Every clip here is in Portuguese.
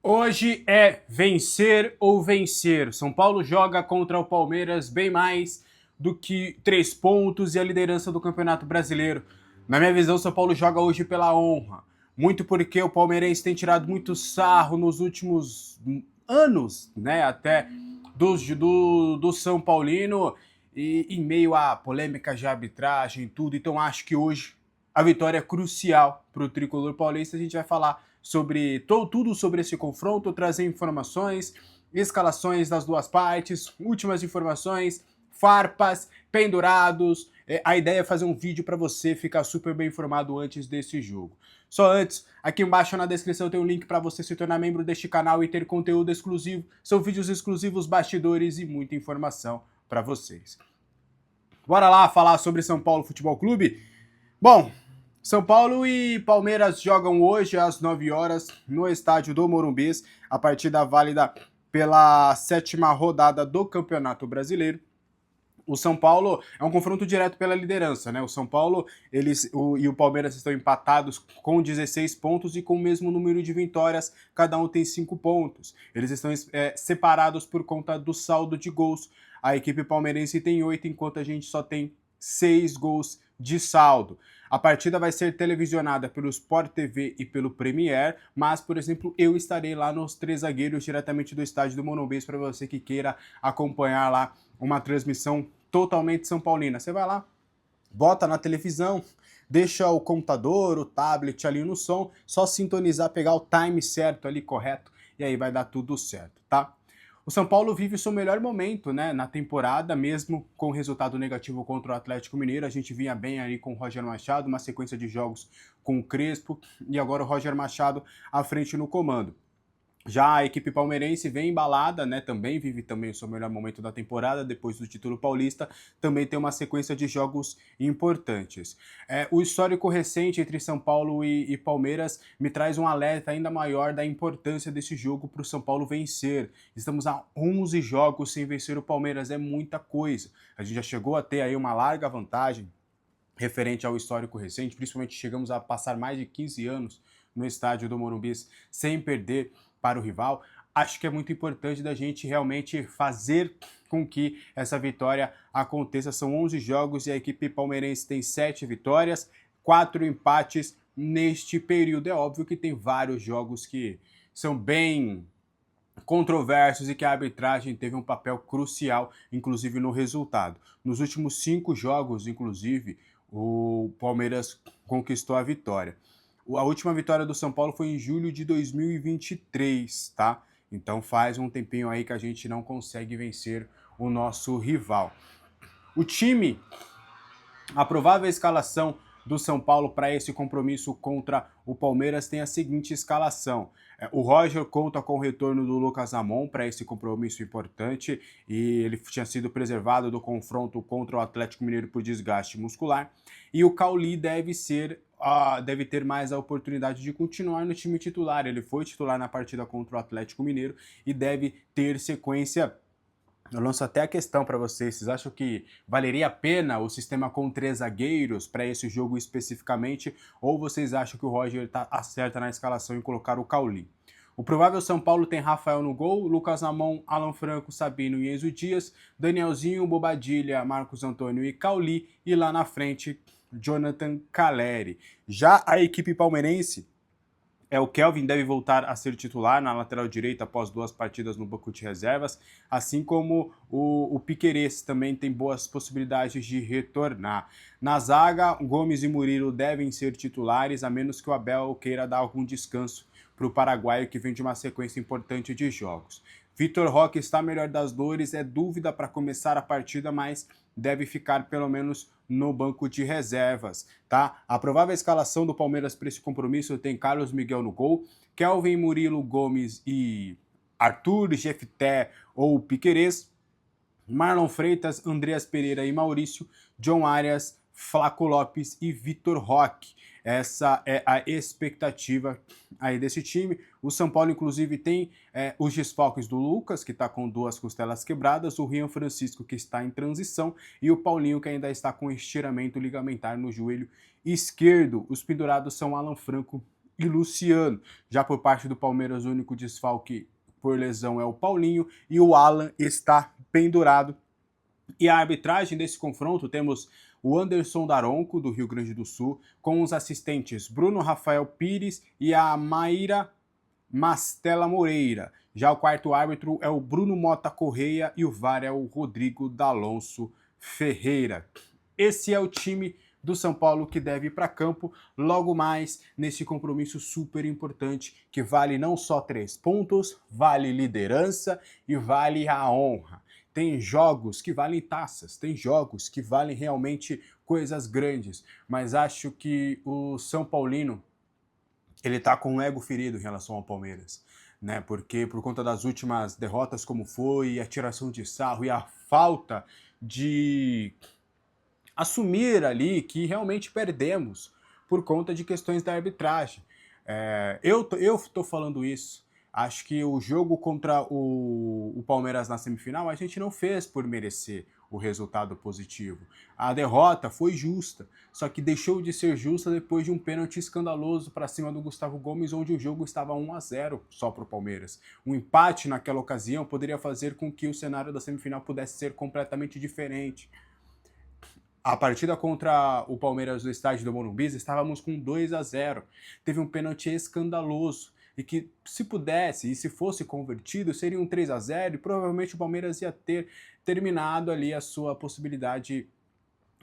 Hoje é vencer ou vencer. São Paulo joga contra o Palmeiras bem mais do que 3 pontos e a liderança do Campeonato Brasileiro. Na minha visão, São Paulo joga hoje pela honra. Muito porque o palmeirense tem tirado muito sarro nos últimos anos, né? Até do São Paulino e em meio a polêmicas de arbitragem e tudo. Então acho que hoje a vitória é crucial para o tricolor paulista. A gente vai falar sobre tudo sobre esse confronto, trazer informações, escalações das duas partes, últimas informações, farpas, pendurados. A ideia é fazer um vídeo para você ficar super bem informado antes desse jogo. Só antes, aqui embaixo na descrição tem um link para você se tornar membro deste canal e ter conteúdo exclusivo. São vídeos exclusivos, bastidores e muita informação para vocês. Bora lá falar sobre São Paulo Futebol Clube? Bom, São Paulo e Palmeiras jogam hoje às 9 horas no estádio do Morumbi, a partida válida pela 7ª rodada do Campeonato Brasileiro. O São Paulo é um confronto direto pela liderança, né? O São Paulo e o Palmeiras estão empatados com 16 pontos e com o mesmo número de vitórias, cada um tem 5 pontos. Eles estão separados por conta do saldo de gols. A equipe palmeirense tem 8, enquanto a gente só tem 6 gols de saldo. A partida vai ser televisionada pelo Sport TV e pelo Premier, mas, por exemplo, eu estarei lá nos Três Zagueiros, diretamente do estádio do Morumbi, para você que queira acompanhar lá uma transmissão totalmente São Paulina. Você vai lá, bota na televisão, deixa o computador, o tablet ali no som, só sintonizar, pegar o time certo ali, correto, e aí vai dar tudo certo, tá? O São Paulo vive o seu melhor momento, né, na temporada, mesmo com o resultado negativo contra o Atlético Mineiro. A gente vinha bem ali com o Roger Machado, uma sequência de jogos com o Crespo, e agora o Roger Machado à frente no comando. Já a equipe palmeirense vem embalada, né? Também vive também o seu melhor momento da temporada, depois do título paulista, também tem uma sequência de jogos importantes. O histórico recente entre São Paulo e Palmeiras me traz um alerta ainda maior da importância desse jogo para o São Paulo vencer. Estamos a 11 jogos sem vencer o Palmeiras, é muita coisa. A gente já chegou a ter aí uma larga vantagem referente ao histórico recente, principalmente chegamos a passar mais de 15 anos no estádio do Morumbi sem perder para o rival. Acho que é muito importante da gente realmente fazer com que essa vitória aconteça. São 11 jogos e a equipe palmeirense tem 7 vitórias, 4 empates neste período. É óbvio que tem vários jogos que são bem controversos e que a arbitragem teve um papel crucial, inclusive no resultado. Nos últimos 5 jogos, inclusive, o Palmeiras conquistou a vitória. A última vitória do São Paulo foi em julho de 2023, tá? Então faz um tempinho aí que a gente não consegue vencer o nosso rival. O time, a provável escalação do São Paulo para esse compromisso contra o Palmeiras tem a seguinte escalação. O Roger conta com o retorno do Lucas Ramon para esse compromisso importante e ele tinha sido preservado do confronto contra o Atlético Mineiro por desgaste muscular. E o Cauli deve ter mais a oportunidade de continuar no time titular. Ele foi titular na partida contra o Atlético Mineiro e deve ter sequência. Eu lanço até a questão para vocês. Vocês acham que valeria a pena o sistema com 3 zagueiros para esse jogo especificamente? Ou vocês acham que o Roger acerta na escalação em colocar o Cauli? O provável São Paulo tem Rafael no gol, Lucas Ramon, Alan Franco, Sabino e Enzo Dias, Danielzinho, Bobadilha, Marcos Antônio e Cauli, e lá na frente, Jonathan Calleri. Já a equipe palmeirense, o Kelvin deve voltar a ser titular na lateral direita após 2 partidas no banco de reservas, assim como o Piquerez também tem boas possibilidades de retornar. Na zaga, Gomes e Murilo devem ser titulares, a menos que o Abel queira dar algum descanso para o paraguaio, que vem de uma sequência importante de jogos. Vitor Roque está melhor das dores, é dúvida para começar a partida, mas deve ficar pelo menos no banco de reservas, tá? A provável escalação do Palmeiras para esse compromisso tem Carlos Miguel no gol, Kelvin, Murilo, Gomes e Arthur, Jefté ou Piquerez, Marlon Freitas, Andreas Pereira e Maurício, John Arias, Flaco Lopes e Vitor Roque. Essa é a expectativa aí desse time. O São Paulo, inclusive, tem os desfalques do Lucas, que está com 2 costelas quebradas, o Rian Francisco, que está em transição, e o Paulinho, que ainda está com estiramento ligamentar no joelho esquerdo. Os pendurados são Alan Franco e Luciano. Já por parte do Palmeiras, o único desfalque por lesão é o Paulinho e o Alan está pendurado. E a arbitragem desse confronto temos o Anderson Daronco, do Rio Grande do Sul, com os assistentes Bruno Rafael Pires e a Maíra Mastella Moreira. Já o quarto árbitro é o Bruno Mota Correia e o VAR é o Rodrigo D'Alonso Ferreira. Esse é o time do São Paulo que deve ir para campo logo mais nesse compromisso super importante que vale não só 3 pontos, vale liderança e vale a honra. Tem jogos que valem taças, tem jogos que valem realmente coisas grandes, mas acho que o São Paulino ele tá com o ego ferido em relação ao Palmeiras, né? Porque por conta das últimas derrotas como foi, a tiração de sarro e a falta de assumir ali que realmente perdemos por conta de questões da arbitragem. Eu tô falando isso. Acho que o jogo contra o Palmeiras na semifinal a gente não fez por merecer o resultado positivo. A derrota foi justa, só que deixou de ser justa depois de um pênalti escandaloso para cima do Gustavo Gomes, onde o jogo estava 1-0 só para o Palmeiras. Um empate naquela ocasião poderia fazer com que o cenário da semifinal pudesse ser completamente diferente. A partida contra o Palmeiras no estádio do Morumbi, estávamos com 2-0. Teve um pênalti escandaloso e que, se pudesse e se fosse convertido, seria um 3-0 e provavelmente o Palmeiras ia ter terminado ali a sua possibilidade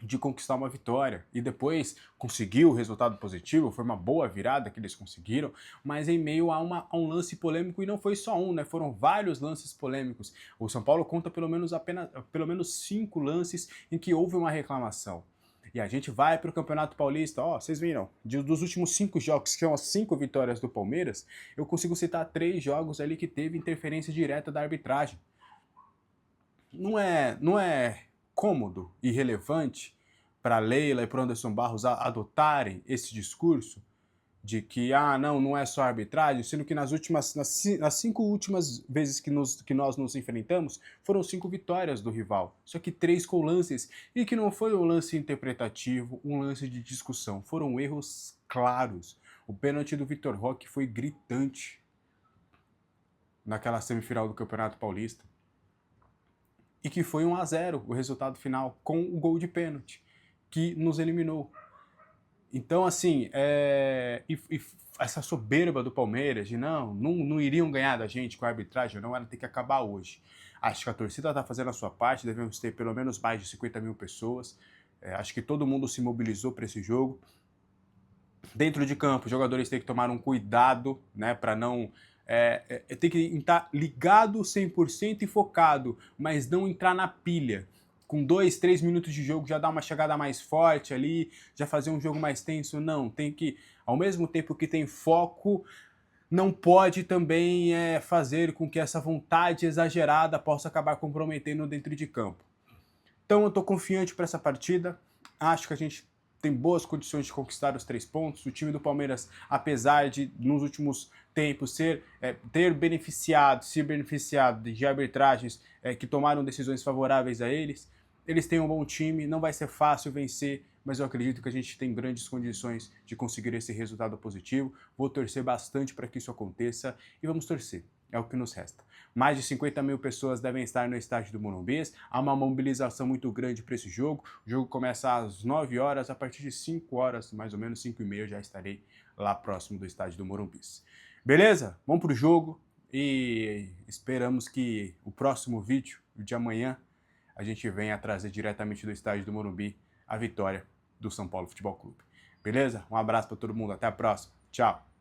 de conquistar uma vitória. E depois conseguiu o resultado positivo, foi uma boa virada que eles conseguiram, mas em meio a um lance polêmico, e não foi só um, né? Foram vários lances polêmicos. O São Paulo conta pelo menos 5 lances em que houve uma reclamação. E a gente vai para o Campeonato Paulista, vocês viram, dos últimos 5 jogos, que são as 5 vitórias do Palmeiras, eu consigo citar 3 jogos ali que teve interferência direta da arbitragem. Não é cômodo e relevante para Leila e para Anderson Barros adotarem esse discurso de que não é só arbitragem, sendo que nas 5 últimas vezes que nós nos enfrentamos, foram 5 vitórias do rival, só que 3 com lances, e que não foi um lance interpretativo, um lance de discussão, foram erros claros. O pênalti do Vitor Roque foi gritante naquela semifinal do Campeonato Paulista, e que foi 1-0 o resultado final, com o gol de pênalti, que nos eliminou. Então, assim, essa soberba do Palmeiras de não iriam ganhar da gente com a arbitragem, não, ela tem que acabar hoje. Acho que a torcida está fazendo a sua parte, devemos ter pelo menos mais de 50 mil pessoas. Acho que todo mundo se mobilizou para esse jogo. Dentro de campo, os jogadores têm que tomar um cuidado, né, para não... tem que estar ligado 100% e focado, mas não entrar na pilha. Com 2, 3 minutos de jogo já dar uma chegada mais forte ali, já fazer um jogo mais tenso. Não, tem que, ao mesmo tempo que tem foco, não pode também fazer com que essa vontade exagerada possa acabar comprometendo dentro de campo. Então eu estou confiante para essa partida, acho que a gente tem boas condições de conquistar os 3 pontos. O time do Palmeiras, apesar de, nos últimos tempos, se beneficiado de arbitragens que tomaram decisões favoráveis a eles têm um bom time, não vai ser fácil vencer, mas eu acredito que a gente tem grandes condições de conseguir esse resultado positivo. Vou torcer bastante para que isso aconteça e vamos torcer, é o que nos resta. Mais de 50 mil pessoas devem estar no estádio do Morumbi, há uma mobilização muito grande para esse jogo. O jogo começa às 9 horas, a partir de 5 horas, mais ou menos 5 e meia, eu já estarei lá próximo do estádio do Morumbi. Beleza? Vamos pro jogo e esperamos que o próximo vídeo, o de amanhã, a gente venha trazer diretamente do estádio do Morumbi a vitória do São Paulo Futebol Clube. Beleza? Um abraço para todo mundo, até a próxima. Tchau!